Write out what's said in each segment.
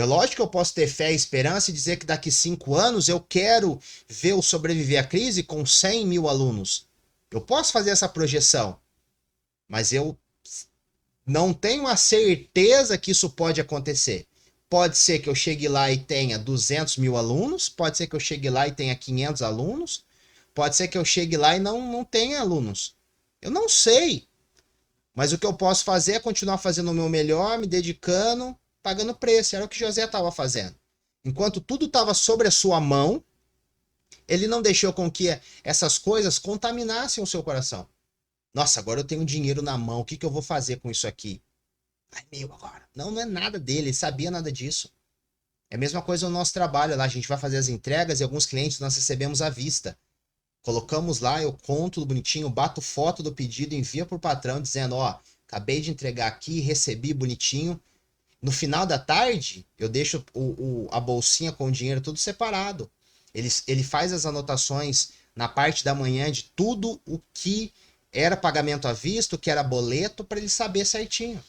Lógico que eu posso ter fé e esperança e dizer que daqui 5 anos eu quero ver o Sobreviver à Crise com 100 mil alunos. Eu posso fazer essa projeção, mas eu não tenho a certeza que isso pode acontecer. Pode ser que eu chegue lá e tenha 200 mil alunos, pode ser que eu chegue lá e tenha 500 alunos, pode ser que eu chegue lá e não tenha alunos. Eu não sei, mas o que eu posso fazer é continuar fazendo o meu melhor, me dedicando, pagando preço. Era o que José estava fazendo. Enquanto tudo estava sobre a sua mão, ele não deixou com que essas coisas contaminassem o seu coração. Nossa, agora eu tenho dinheiro na mão, o que eu vou fazer com isso aqui? É meu agora. Não, não é nada dele, ele sabia nada disso. É a mesma coisa no nosso trabalho lá, a gente vai fazer as entregas e alguns clientes nós recebemos à vista. Colocamos lá, eu conto bonitinho, bato foto do pedido, envia pro patrão dizendo, ó, acabei de entregar aqui, recebi bonitinho. No final da tarde, eu deixo a bolsinha com o dinheiro tudo separado. Ele faz as anotações na parte da manhã de tudo o que era pagamento à vista, o que era boleto, para ele saber certinho.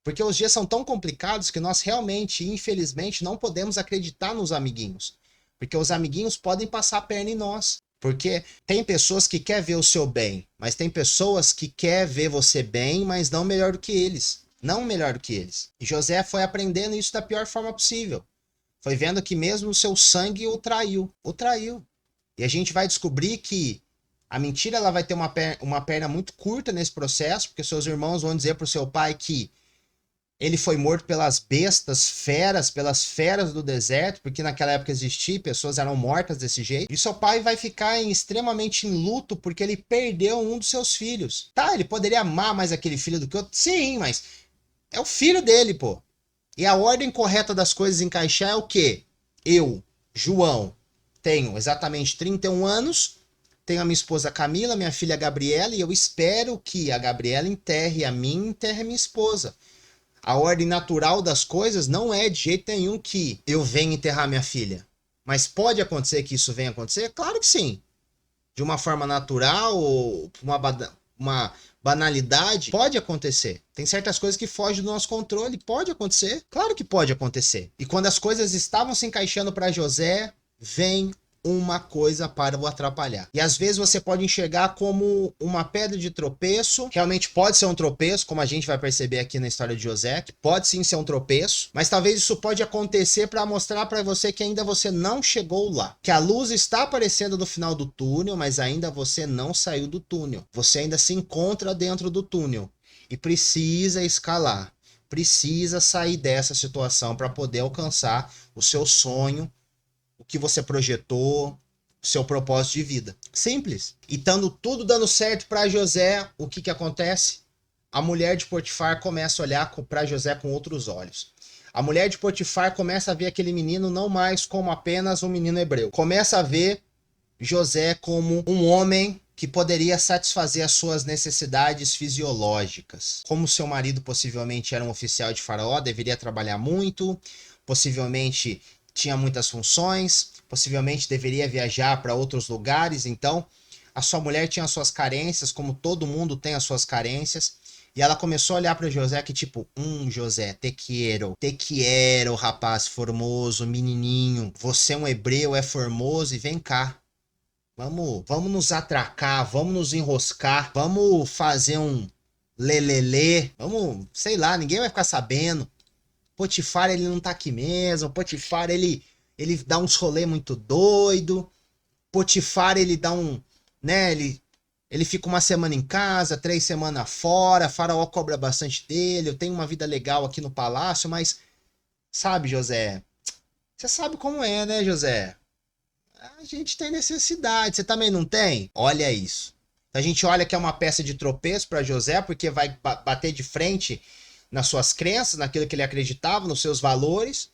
Porque os dias são tão complicados que nós realmente, infelizmente, não podemos acreditar nos amiguinhos. Porque os amiguinhos podem passar a perna em nós. Porque tem pessoas que querem ver o seu bem, mas tem pessoas que querem ver você bem, mas não melhor do que eles. Não melhor do que eles. E José foi aprendendo isso da pior forma possível. Foi vendo que mesmo o seu sangue o traiu. O traiu. E a gente vai descobrir que a mentira ela vai ter uma perna muito curta nesse processo, porque seus irmãos vão dizer para o seu pai que ele foi morto pelas bestas, feras, pelas feras do deserto, porque naquela época existia, pessoas eram mortas desse jeito. E seu pai vai ficar extremamente em luto porque ele perdeu um dos seus filhos. Tá, ele poderia amar mais aquele filho do que outro? Sim, mas é o filho dele, pô. E a ordem correta das coisas encaixar é o quê? Eu, João, tenho exatamente 31 anos, tenho a minha esposa Camila, minha filha Gabriela, e eu espero que a Gabriela enterre a mim e enterre a minha esposa. A ordem natural das coisas não é de jeito nenhum que eu venha enterrar minha filha. Mas pode acontecer que isso venha acontecer? Claro que sim. De uma forma natural ou uma banalidade, pode acontecer. Tem certas coisas que fogem do nosso controle, pode acontecer. Claro que pode acontecer. E quando as coisas estavam se encaixando para José, vem uma coisa para o atrapalhar. E às vezes você pode enxergar como uma pedra de tropeço, realmente pode ser um tropeço, como a gente vai perceber aqui na história de José, que pode sim ser um tropeço, mas talvez isso pode acontecer para mostrar para você que ainda você não chegou lá, que a luz está aparecendo no final do túnel, mas ainda você não saiu do túnel, você ainda se encontra dentro do túnel e precisa escalar, precisa sair dessa situação para poder alcançar o seu sonho, o que você projetou, o seu propósito de vida. Simples. E estando tudo dando certo para José, o que acontece? A mulher de Potifar começa a olhar para José com outros olhos. A mulher de Potifar começa a ver aquele menino não mais como apenas um menino hebreu. Começa a ver José como um homem que poderia satisfazer as suas necessidades fisiológicas. Como seu marido possivelmente era um oficial de Faraó, deveria trabalhar muito, possivelmente tinha muitas funções, possivelmente deveria viajar para outros lugares, então a sua mulher tinha as suas carências, como todo mundo tem as suas carências, e ela começou a olhar para José que tipo, José, te quero, rapaz formoso, menininho, você é um hebreu, é formoso e vem cá. Vamos nos atracar, vamos nos enroscar, vamos fazer um lelelê, vamos, sei lá, ninguém vai ficar sabendo. Potifar, ele não tá aqui mesmo. Potifar, ele dá uns rolê muito doido. Potifar, ele dá um, né, ele fica uma semana em casa, 3 semanas fora. Faraó cobra bastante dele. Eu tenho uma vida legal aqui no palácio, mas sabe, José? Você sabe como é, né, José? A gente tem necessidade. Você também não tem? Olha isso. A gente olha que é uma peça de tropeço para José, porque vai bater de frente nas suas crenças, naquilo que ele acreditava, nos seus valores.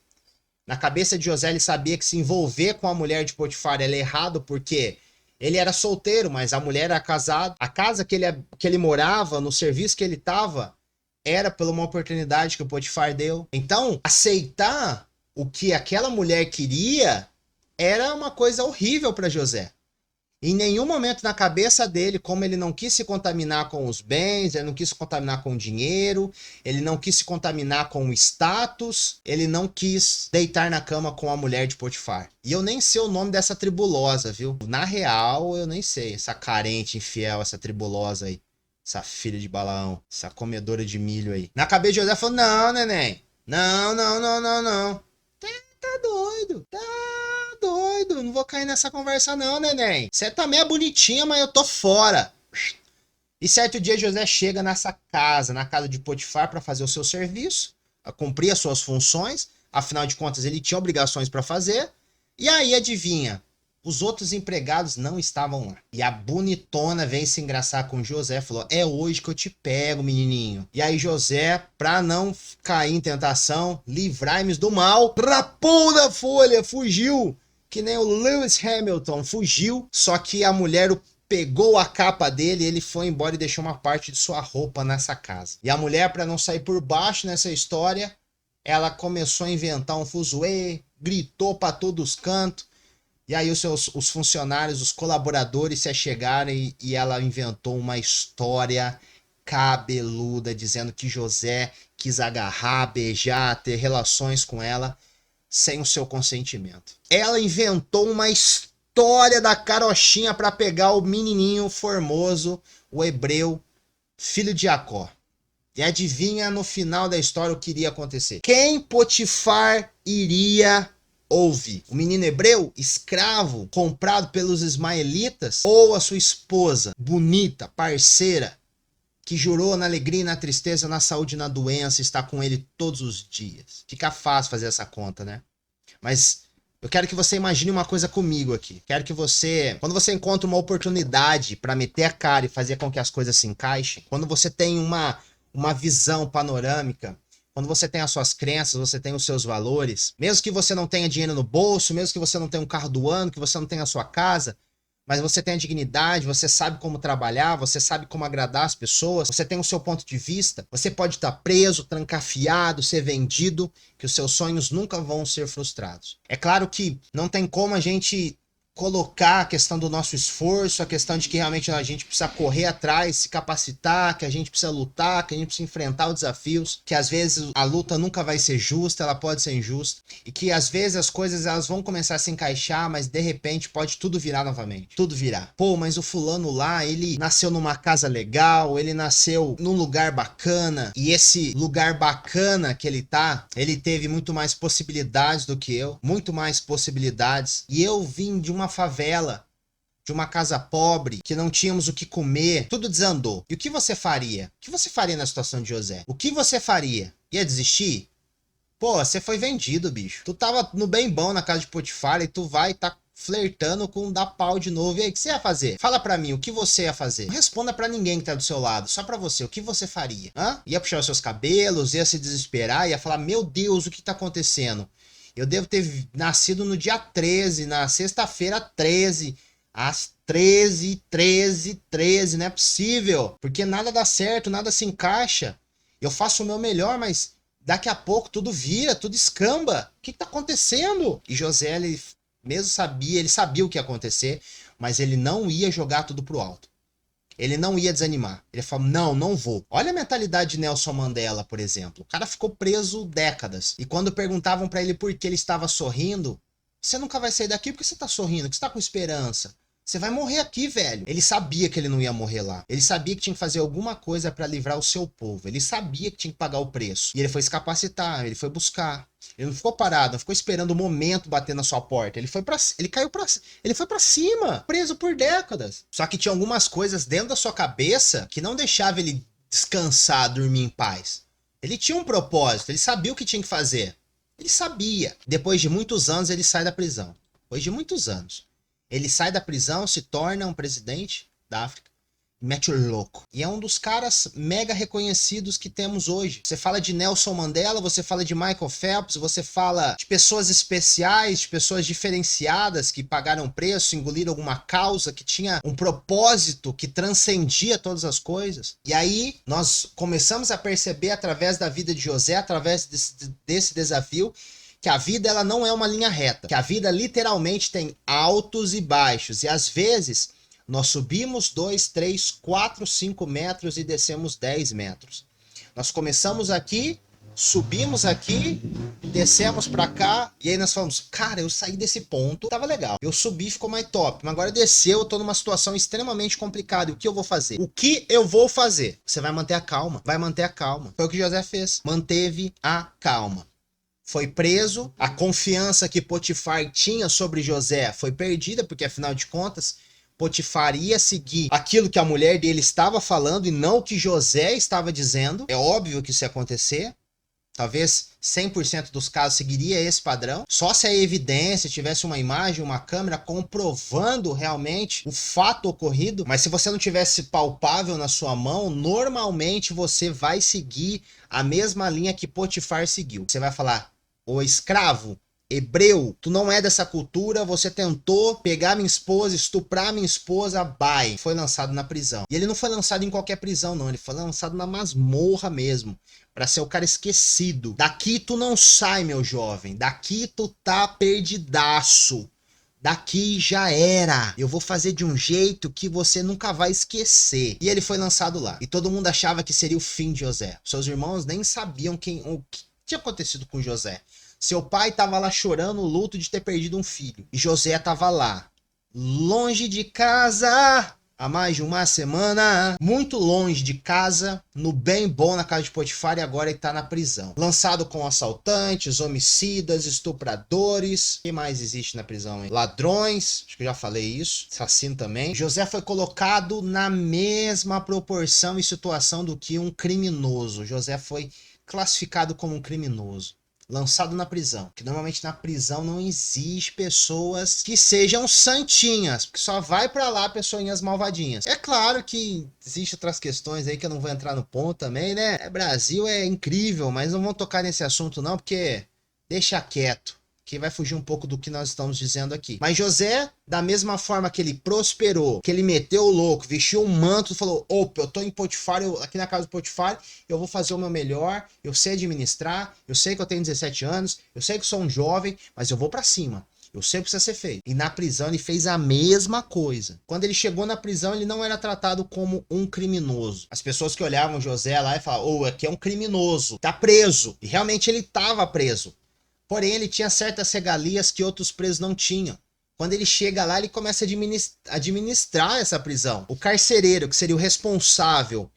Na cabeça de José, ele sabia que se envolver com a mulher de Potifar era errado, porque ele era solteiro, mas a mulher era casada. A casa que ele morava, no serviço que ele estava, era por uma oportunidade que o Potifar deu. Então, aceitar o que aquela mulher queria era uma coisa horrível para José. Em nenhum momento na cabeça dele, como ele não quis se contaminar com os bens, ele não quis se contaminar com o dinheiro, ele não quis se contaminar com o status, ele não quis deitar na cama com a mulher de Potifar. E eu nem sei o nome dessa tribulosa, viu? Na real, eu nem sei. Essa carente, infiel, essa tribulosa aí. Essa filha de Balaão, essa comedora de milho aí. Na cabeça de José falou, não, neném. Não, não, não, não, não. Tá doido, tá doido. Não vou cair nessa conversa não, neném. Você também é bonitinha, mas eu tô fora. E certo dia José chega nessa casa, na casa de Potifar, para fazer o seu serviço, a cumprir as suas funções. Afinal de contas, ele tinha obrigações para fazer. E aí, adivinha? Os outros empregados não estavam lá. E a bonitona veio se engraçar com José, falou, é hoje que eu te pego, menininho. E aí José, pra não cair em tentação, livrai-me do mal, rapou da folha, fugiu. Que nem o Lewis Hamilton, fugiu. Só que a mulher pegou a capa dele, ele foi embora e deixou uma parte de sua roupa nessa casa. E a mulher, pra não sair por baixo nessa história, ela começou a inventar um fuzuê, gritou pra todos os cantos. E aí os funcionários, os colaboradores se achegaram e ela inventou uma história cabeluda, dizendo que José quis agarrar, beijar, ter relações com ela sem o seu consentimento. Ela inventou uma história da carochinha para pegar o menininho formoso, o hebreu, filho de Jacó. E adivinha no final da história o que iria acontecer? Quem Potifar iria ouvir? O menino hebreu, escravo, comprado pelos ismaelitas, ou a sua esposa, bonita, parceira, que jurou na alegria e na tristeza, na saúde e na doença, está com ele todos os dias? Fica fácil fazer essa conta, né? Mas eu quero que você imagine uma coisa comigo aqui. Quero que você, quando você encontra uma oportunidade para meter a cara e fazer com que as coisas se encaixem, quando você tem uma visão panorâmica, quando você tem as suas crenças, você tem os seus valores, mesmo que você não tenha dinheiro no bolso, mesmo que você não tenha um carro do ano, que você não tenha a sua casa, mas você tem a dignidade, você sabe como trabalhar, você sabe como agradar as pessoas, você tem o seu ponto de vista, você pode estar preso, trancafiado, ser vendido, que os seus sonhos nunca vão ser frustrados. É claro que não tem como a gente colocar a questão do nosso esforço, a questão de que realmente a gente precisa correr atrás, se capacitar, que a gente precisa lutar, que a gente precisa enfrentar os desafios, que às vezes a luta nunca vai ser justa, ela pode ser injusta, e que às vezes as coisas elas vão começar a se encaixar, mas de repente pode tudo virar novamente, tudo virar. Pô, mas o fulano lá, ele nasceu numa casa legal, ele nasceu num lugar bacana, e esse lugar bacana que ele tá, ele teve muito mais possibilidades do que eu, muito mais possibilidades, e eu vim de uma favela, de uma casa pobre, que não tínhamos o que comer, tudo desandou. E o que você faria? O que você faria na situação de José? O que você faria? Ia desistir? Pô, você foi vendido, bicho. Tu tava no bem bom na casa de Potifar e tu vai tá flertando com dar pau de novo. E aí, o que você ia fazer? Fala pra mim, o que você ia fazer? Não responda pra ninguém que tá do seu lado, só pra você. O que você faria? Hã? Ia puxar os seus cabelos, ia se desesperar, ia falar, meu Deus, o que tá acontecendo? Eu devo ter nascido no dia 13, na sexta-feira 13, às 13h13, não é possível. Porque nada dá certo, nada se encaixa. Eu faço o meu melhor, mas daqui a pouco tudo vira, tudo escamba. O que tá acontecendo? E José, ele mesmo sabia, ele sabia o que ia acontecer, mas ele não ia jogar tudo pro alto. Ele não ia desanimar. Ele falou, não vou. Olha a mentalidade de Nelson Mandela, por exemplo. O cara ficou preso décadas. E quando perguntavam pra ele por que ele estava sorrindo, você nunca vai sair daqui porque você tá sorrindo, que você tá com esperança. Você vai morrer aqui, velho. Ele sabia que ele não ia morrer lá. Ele sabia que tinha que fazer alguma coisa pra livrar o seu povo. Ele sabia que tinha que pagar o preço. E ele foi se capacitar, ele foi buscar. Ele não ficou parado, não ficou esperando o momento bater na sua porta. Ele foi pra cima, preso por décadas. Só que tinha algumas coisas dentro da sua cabeça que não deixava ele descansar, dormir em paz. Ele tinha um propósito, ele sabia o que tinha que fazer. Ele sabia. Depois de muitos anos, ele sai da prisão. Depois de muitos anos. Ele sai da prisão, se torna um presidente da África. Mete o louco. E é um dos caras mega reconhecidos que temos hoje. Você fala de Nelson Mandela, você fala de Michael Phelps, você fala de pessoas especiais, de pessoas diferenciadas que pagaram preço, engoliram alguma causa, que tinha um propósito que transcendia todas as coisas. E aí nós começamos a perceber através da vida de José, através desse desafio, que a vida ela não é uma linha reta. Que a vida literalmente tem altos e baixos. E às vezes Nós subimos 2, 3, 4, 5 metros e descemos 10 metros. Nós começamos aqui, subimos aqui, descemos pra cá, e aí nós falamos, cara, eu saí desse ponto, tava legal. Eu subi, ficou mais top, mas agora desceu, eu tô numa situação extremamente complicada. E o que eu vou fazer? O que eu vou fazer? Você vai manter a calma, vai manter a calma. Foi o que José fez, manteve a calma. Foi preso, a confiança que Potifar tinha sobre José foi perdida, porque afinal de contas, Potifar ia seguir aquilo que a mulher dele estava falando e não o que José estava dizendo. É óbvio que isso ia acontecer. Talvez 100% dos casos seguiria esse padrão. Só se a evidência tivesse uma imagem, uma câmera comprovando realmente o fato ocorrido. Mas se você não tivesse palpável na sua mão, normalmente você vai seguir a mesma linha que Potifar seguiu. Você vai falar, ô escravo, hebreu, tu não é dessa cultura, você tentou pegar minha esposa, estuprar minha esposa, bye. Foi lançado na prisão. E ele não foi lançado em qualquer prisão, não. Ele foi lançado na masmorra mesmo. Pra ser o cara esquecido. Daqui tu não sai, meu jovem. Daqui tu tá perdidaço. Daqui já era. Eu vou fazer de um jeito que você nunca vai esquecer. E ele foi lançado lá. E todo mundo achava que seria o fim de José. Seus irmãos nem sabiam o que tinha acontecido com José. Seu pai estava lá chorando o luto de ter perdido um filho. E José estava lá, longe de casa, há mais de uma semana, muito longe de casa, no bem bom na casa de Potifar, e agora ele está na prisão. Lançado com assaltantes, homicidas, estupradores. O que mais existe na prisão, hein? Ladrões, acho que eu já falei isso. Assassino também. José foi colocado na mesma proporção e situação do que um criminoso. José foi classificado como um criminoso. Lançado na prisão, que normalmente na prisão não existe pessoas que sejam santinhas, porque só vai pra lá pessoinhas malvadinhas. É claro que existem outras questões aí que eu não vou entrar no ponto também, né? Brasil é incrível, mas não vou tocar nesse assunto não, porque deixa quieto, que vai fugir um pouco do que nós estamos dizendo aqui. Mas José, da mesma forma que ele prosperou, que ele meteu o louco, vestiu um manto e falou, opa, eu tô em Potifar, aqui na casa do Potifar, eu vou fazer o meu melhor, eu sei administrar, eu sei que eu tenho 17 anos, eu sei que sou um jovem, mas eu vou pra cima. Eu sei o que precisa ser feito. E na prisão ele fez a mesma coisa. Quando ele chegou na prisão, ele não era tratado como um criminoso. As pessoas que olhavam José lá e falavam, aqui é um criminoso, tá preso. E realmente ele tava preso. Porém, ele tinha certas regalias que outros presos não tinham. Quando ele chega lá, ele começa a administrar essa prisão. O carcereiro, que seria o responsável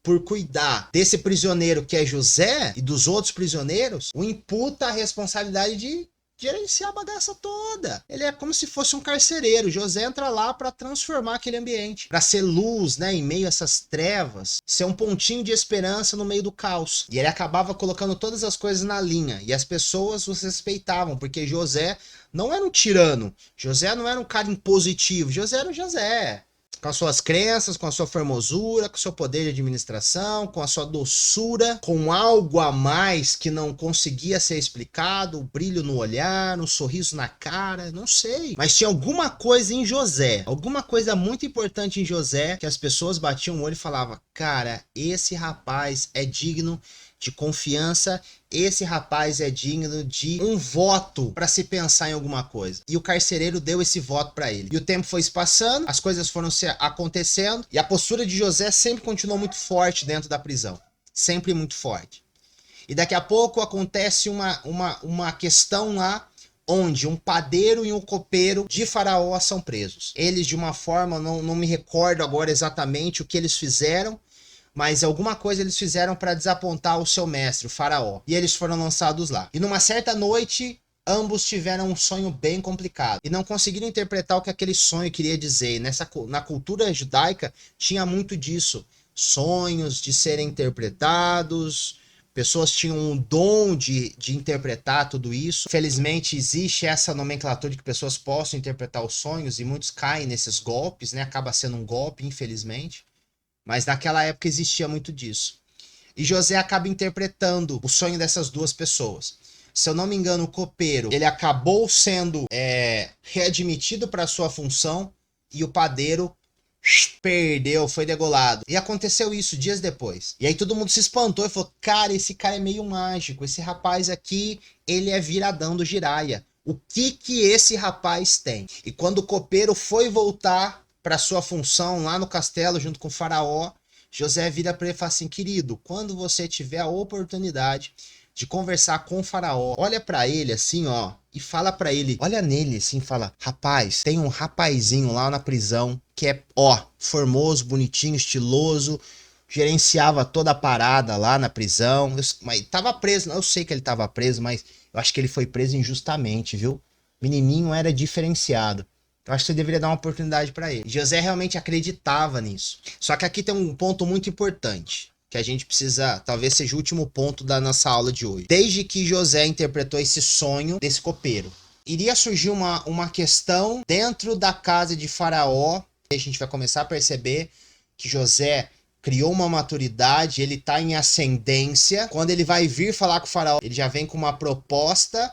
por cuidar desse prisioneiro que é José e dos outros prisioneiros, o imputa a responsabilidade de gerenciar a bagaça toda. Ele é como se fosse um carcereiro. José entra lá para transformar aquele ambiente, para ser luz, né, em meio a essas trevas, ser um pontinho de esperança no meio do caos. E ele acabava colocando todas as coisas na linha, e as pessoas os respeitavam, porque José não era um tirano. José não era um cara impositivo. José era o José. Com as suas crenças, com a sua formosura, com o seu poder de administração, com a sua doçura, com algo a mais que não conseguia ser explicado, o brilho no olhar, um sorriso na cara, não sei. Mas tinha alguma coisa em José, alguma coisa muito importante em José, que as pessoas batiam o olho e falavam, cara, esse rapaz é digno de confiança, esse rapaz é digno de um voto para se pensar em alguma coisa. E o carcereiro deu esse voto para ele. E o tempo foi se passando, as coisas foram se acontecendo, e a postura de José sempre continuou muito forte dentro da prisão. Sempre muito forte. E daqui a pouco acontece uma questão lá, onde um padeiro e um copeiro de Faraó são presos. Eles, de uma forma, não me recordo agora exatamente o que eles fizeram, mas alguma coisa eles fizeram para desapontar o seu mestre, o faraó. E eles foram lançados lá. E numa certa noite, ambos tiveram um sonho bem complicado. E não conseguiram interpretar o que aquele sonho queria dizer. E na cultura judaica, tinha muito disso. Sonhos de serem interpretados. Pessoas tinham um dom de interpretar tudo isso. Felizmente, existe essa nomenclatura de que pessoas possam interpretar os sonhos. E muitos caem nesses golpes, né? Acaba sendo um golpe, infelizmente. Mas naquela época existia muito disso. E José acaba interpretando o sonho dessas duas pessoas. Se eu não me engano, o copeiro, ele acabou sendo readmitido para sua função, e o padeiro perdeu, foi degolado. E aconteceu isso dias depois. E aí todo mundo se espantou e falou, cara, esse cara é meio mágico, esse rapaz aqui, ele é viradão do Jiraya. O que esse rapaz tem? E quando o copeiro foi voltar para sua função lá no castelo junto com o faraó, José vira para ele e fala assim: querido, quando você tiver a oportunidade de conversar com o faraó, olha para ele assim, ó, e fala para ele, olha nele assim, fala: rapaz, tem um rapazinho lá na prisão que é, ó, formoso, bonitinho, estiloso, gerenciava toda a parada lá na prisão, mas tava preso, eu sei que ele tava preso, mas eu acho que ele foi preso injustamente, viu? Menininho era diferenciado. Eu acho que você deveria dar uma oportunidade para ele. José realmente acreditava nisso. Só que aqui tem um ponto muito importante, que a gente precisa, talvez seja o último ponto da nossa aula de hoje. Desde que José interpretou esse sonho desse copeiro, iria surgir uma questão dentro da casa de Faraó. A gente vai começar a perceber que José criou uma maturidade, ele está em ascendência. Quando ele vai vir falar com o Faraó, ele já vem com uma proposta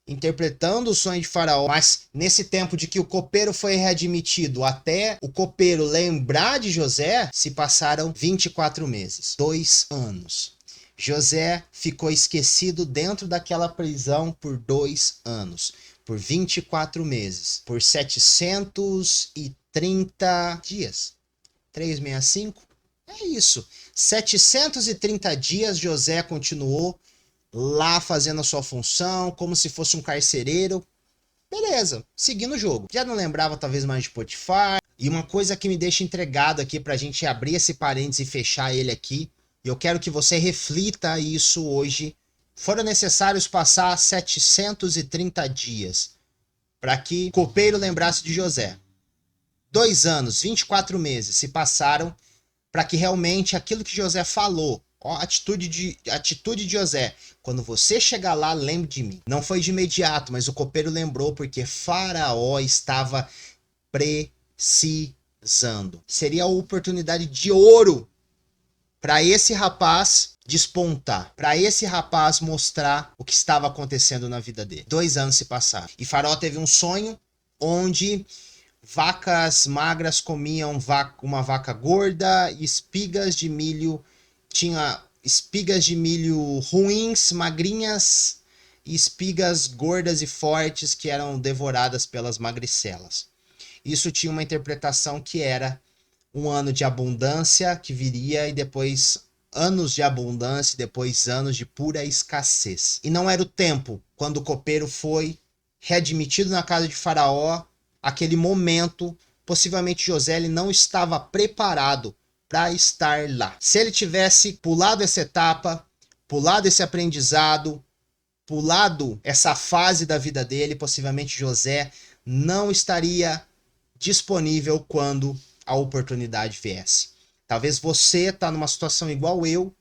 interpretando o sonho de Faraó, mas nesse tempo de que o copeiro foi readmitido até o copeiro lembrar de José, se passaram 24 meses, 2 anos. José ficou esquecido dentro daquela prisão por 2 anos, por 24 meses, por 730 dias. 365? É isso. 730 dias José continuou lá fazendo a sua função, como se fosse um carcereiro. Beleza, seguindo o jogo. Já não lembrava talvez mais de Potifar. E uma coisa que me deixa entregado aqui pra gente abrir esse parênteses e fechar ele aqui, e eu quero que você reflita isso hoje. Foram necessários passar 730 dias para que o copeiro lembrasse de José. 2 anos, 24 meses se passaram para que realmente aquilo que José falou, ó, atitude de José, quando você chegar lá, lembre de mim. Não foi de imediato, mas o copeiro lembrou porque Faraó estava precisando. Seria a oportunidade de ouro para esse rapaz despontar, para esse rapaz mostrar o que estava acontecendo na vida dele. 2 anos se passaram. E Faraó teve um sonho onde vacas magras comiam uma vaca gorda e espigas de milho. Tinha espigas de milho ruins, magrinhas, e espigas gordas e fortes que eram devoradas pelas magricelas. Isso tinha uma interpretação que era um ano de abundância que viria e depois anos de abundância e depois anos de pura escassez. E não era o tempo quando o copeiro foi readmitido na casa de Faraó, aquele momento, possivelmente José ele não estava preparado para estar lá. Se ele tivesse pulado essa etapa, pulado esse aprendizado, pulado essa fase da vida dele, possivelmente José não estaria disponível quando a oportunidade viesse. Talvez você está numa situação igual eu,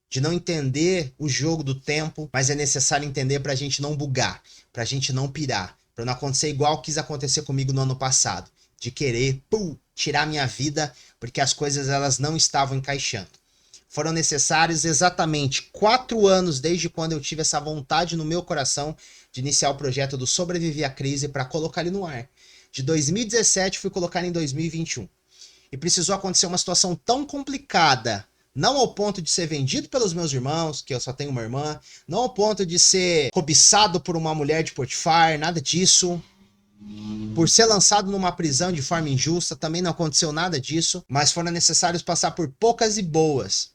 de não entender o jogo do tempo, mas é necessário entender para a gente não bugar, para a gente não pirar, para não acontecer igual quis acontecer comigo no ano passado, de querer tirar minha vida porque as coisas elas não estavam encaixando. Foram necessários exatamente 4 anos desde quando eu tive essa vontade no meu coração de iniciar o projeto do Sobreviver à Crise para colocar ele no ar. De 2017 fui colocar em 2021. E precisou acontecer uma situação tão complicada, não ao ponto de ser vendido pelos meus irmãos, que eu só tenho uma irmã, não ao ponto de ser cobiçado por uma mulher de Potifar, nada disso. Por ser lançado numa prisão de forma injusta, também não aconteceu nada disso, mas foram necessários passar por poucas e boas.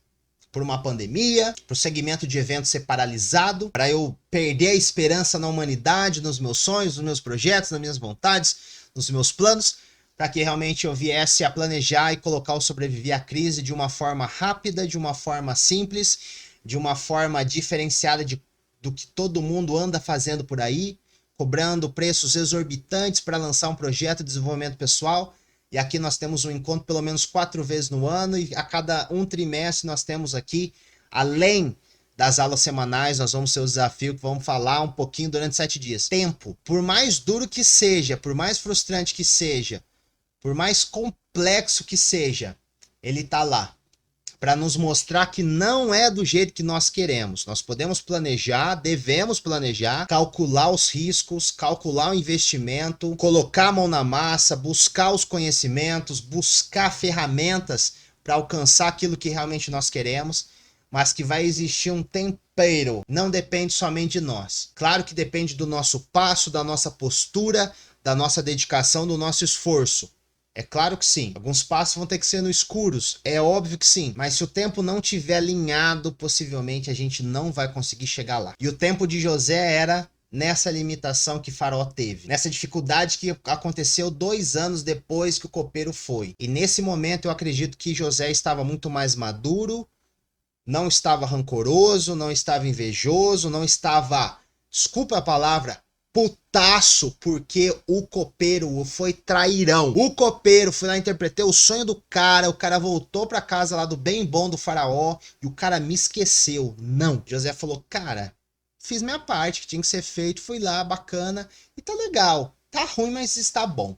Por uma pandemia, por segmento de eventos ser paralisado, para eu perder a esperança na humanidade, nos meus sonhos, nos meus projetos, nas minhas vontades, nos meus planos, para que realmente eu viesse a planejar e colocar o Sobreviver à Crise de uma forma rápida, de uma forma simples, de uma forma diferenciada do que todo mundo anda fazendo por aí, cobrando preços exorbitantes para lançar um projeto de desenvolvimento pessoal. E aqui nós temos um encontro pelo menos 4 vezes no ano, e a cada um trimestre nós temos aqui, além das aulas semanais, nós vamos ter o desafio que vamos falar um pouquinho durante 7 dias. Tempo, por mais duro que seja, por mais frustrante que seja, por mais complexo que seja, ele está lá para nos mostrar que não é do jeito que nós queremos. Nós podemos planejar, devemos planejar, calcular os riscos, calcular o investimento, colocar a mão na massa, buscar os conhecimentos, buscar ferramentas para alcançar aquilo que realmente nós queremos, mas que vai existir um tempero. Não depende somente de nós. Claro que depende do nosso passo, da nossa postura, da nossa dedicação, do nosso esforço. É claro que sim. Alguns passos vão ter que ser no escuros. É óbvio que sim. Mas se o tempo não tiver alinhado, possivelmente a gente não vai conseguir chegar lá. E o tempo de José era nessa limitação que Faraó teve. Nessa dificuldade que aconteceu 2 anos depois que o copeiro foi. E nesse momento eu acredito que José estava muito mais maduro, não estava rancoroso, não estava invejoso, não estava, desculpa a palavra, putaço, porque o copeiro foi trairão. O copeiro foi lá, interpretei o sonho do cara, o cara voltou pra casa lá do bem bom do faraó e o cara me esqueceu. Não. José falou, cara, fiz minha parte, que tinha que ser feito, fui lá, bacana, e tá legal. Tá ruim, mas está bom.